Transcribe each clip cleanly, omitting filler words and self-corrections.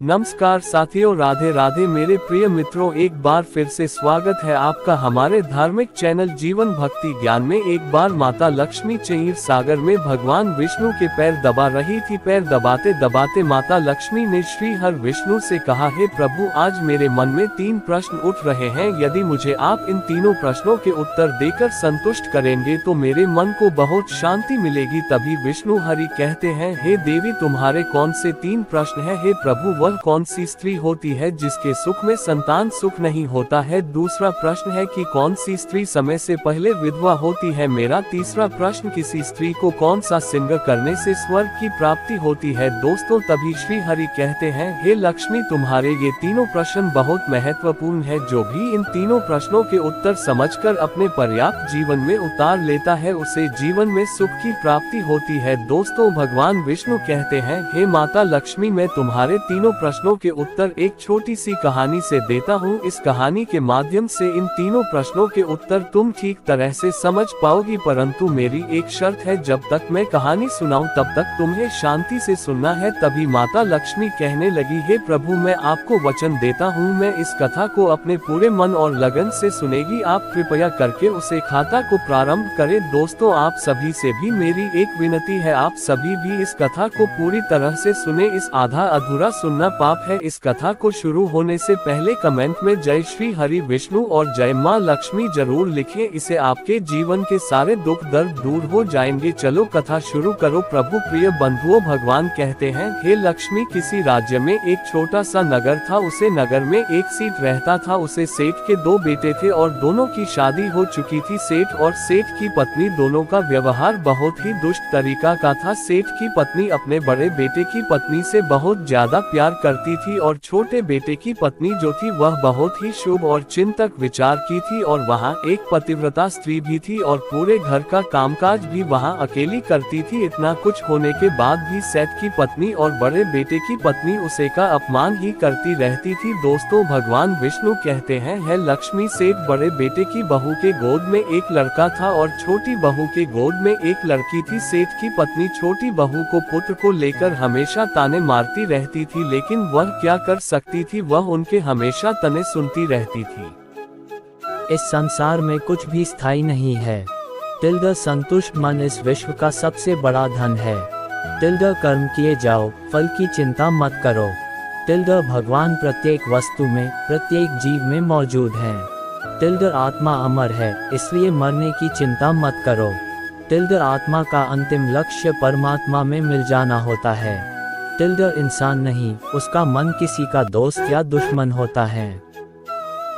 नमस्कार साथियों, राधे राधे मेरे प्रिय मित्रों। एक बार फिर से स्वागत है आपका हमारे धार्मिक चैनल जीवन भक्ति ज्ञान में। एक बार माता लक्ष्मी क्षीर सागर में भगवान विष्णु के पैर दबा रही थी। पैर दबाते दबाते माता लक्ष्मी ने श्री हर विष्णु से कहा, हे प्रभु, आज मेरे मन में 3 प्रश्न उठ रहे हैं। यदि मुझे आप इन तीनों प्रश्नों के उत्तर देकर संतुष्ट करेंगे तो मेरे मन को बहुत शांति मिलेगी। तभी विष्णु हरि कहते हैं, हे देवी, तुम्हारे कौन से 3 प्रश्न है? हे प्रभु, वह कौन सी स्त्री होती है जिसके सुख में संतान सुख नहीं होता है? दूसरा प्रश्न है कि कौन सी स्त्री समय से पहले विधवा होती है? मेरा तीसरा प्रश्न, किसी स्त्री को कौन सा सिंह करने से स्वर्ग की प्राप्ति होती है? दोस्तों, तभी श्री हरि कहते हैं, हे लक्ष्मी, तुम्हारे ये तीनों प्रश्न बहुत महत्वपूर्ण है। जो भी इन तीनों प्रश्नों के उत्तर समझकर अपने पर्याप्त जीवन में उतार लेता है, उसे जीवन में सुख की प्राप्ति होती है। दोस्तों, भगवान विष्णु कहते हैं, हे माता लक्ष्मी, मैं तुम्हारे तीनों प्रश्नों के उत्तर एक छोटी सी कहानी से देता हूँ। इस कहानी के माध्यम से इन तीनों प्रश्नों के उत्तर तुम ठीक तरह से समझ पाओगी, परंतु मेरी एक शर्त है, जब तक मैं कहानी सुनाऊं तब तक तुम्हें शांति से सुनना है। तभी माता लक्ष्मी कहने लगी, हे प्रभु, मैं आपको वचन देता हूँ, मैं इस कथा को अपने पूरे मन और लगन से सुनेगी। आप कृपया करके उसे खाता को प्रारंभ करें। दोस्तों, आप सभी से भी मेरी एक विनती है, आप सभी भी इस कथा को पूरी तरह से सुने। इस आधा अधूरा सुनना पाप है। इस कथा को शुरू होने से पहले कमेंट में जय श्री हरि विष्णु और जय माँ लक्ष्मी जरूर लिखें। इससे आपके जीवन के सारे दुख दर्द दूर हो जाएंगे। चलो कथा शुरू करो। प्रभु प्रिय बंधुओं, भगवान कहते हैं, हे लक्ष्मी, किसी राज्य में एक छोटा सा नगर था। उसे नगर में एक सेठ रहता था। उसे सेठ के 2 बेटे थे और दोनों की शादी हो चुकी थी। सेठ और सेठ की पत्नी दोनों का व्यवहार बहुत ही दुष्ट तरीका का था। सेठ की पत्नी अपने बड़े बेटे की पत्नी से बहुत ज्यादा प्यार करती थी और छोटे बेटे की पत्नी जो थी वह बहुत ही शुभ और चिंतक विचार की थी। और वहाँ एक पतिव्रता स्त्री भी थी और पूरे घर का कामकाज भी वहाँ अकेली करती थी। इतना कुछ होने के बाद भी सेठ की पत्नी और बड़े बेटे की पत्नी उसे का अपमान ही करती रहती थी। दोस्तों, भगवान विष्णु कहते हैं, है लक्ष्मी, सेठ बड़े बेटे की बहू के गोद में एक लड़का था और छोटी बहू के गोद में एक लड़की थी। सेठ की पत्नी छोटी बहू को पुत्र को लेकर हमेशा ताने मारती रहती थी, लेकिन वह क्या कर सकती थी? वह उनके हमेशा तने सुनती रहती थी। इस संसार में कुछ भी स्थायी नहीं है। संतुष्ट मन इस विश्व का सबसे बड़ा धन है। कर्म किए जाओ, फल की चिंता मत करो। भगवान प्रत्येक वस्तु में, प्रत्येक जीव में मौजूद हैं। आत्मा अमर है, इसलिए मरने की चिंता मत करो। आत्मा का अंतिम लक्ष्य परमात्मा में मिल जाना होता है। इंसान नहीं, उसका मन किसी का दोस्त या दुश्मन होता है।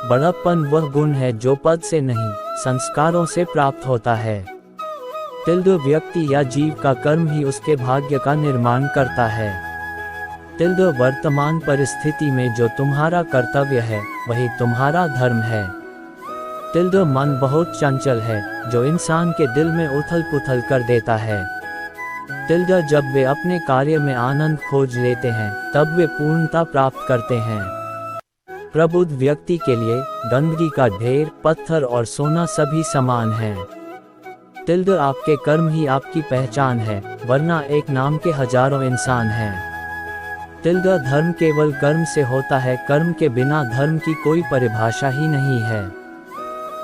बड़प्पन वह गुण है जो पद से नहीं, संस्कारों से प्राप्त होता है। व्यक्ति या जीव का कर्म ही उसके भाग्य का निर्माण करता है। वर्तमान परिस्थिति में जो तुम्हारा कर्तव्य है वही तुम्हारा धर्म है। मन बहुत चंचल है, जो इंसान के दिल में उथल पुथल कर देता है। जब वे अपने कार्य में आनंद खोज लेते हैं तब वे पूर्णता प्राप्त करते हैं। प्रबुद्ध व्यक्ति के लिए गंदगी का ढेर, पत्थर और सोना सभी समान हैं। आपके कर्म ही आपकी पहचान है, वरना एक नाम के हजारों इंसान हैं। धर्म केवल कर्म से होता है, कर्म के बिना धर्म की कोई परिभाषा ही नहीं है।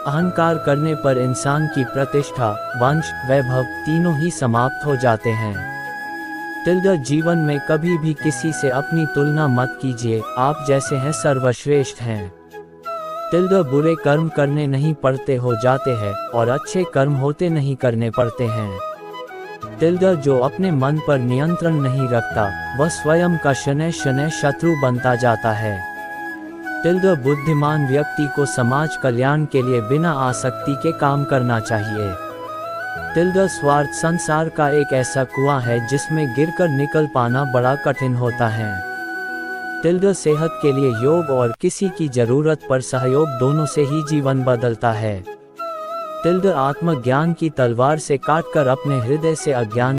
अहंकार करने पर इंसान की प्रतिष्ठा, वंश, वैभव तीनों ही समाप्त हो जाते हैं। जीवन में कभी भी किसी से अपनी तुलना मत कीजिए, आप जैसे हैं सर्वश्रेष्ठ हैं। बुरे कर्म करने नहीं पड़ते, हो जाते हैं, और अच्छे कर्म होते नहीं करने पड़ते हैं। जो अपने मन पर नियंत्रण नहीं रखता, वह स्वयं का शनै शनै शत्रु बनता जाता है। बुद्धिमान व्यक्ति को समाज कल्याण के लिए बिना आसक्ति के काम करना चाहिए। स्वार्थ संसार का एक ऐसा कुआं है जिसमें गिरकर निकल पाना बड़ा कठिन होता है। सेहत के लिए योग और किसी की जरूरत पर सहयोग दोनों से ही जीवन बदलता है। आत्मज्ञान की तलवार से काटकर अपने हृदय से अज्ञान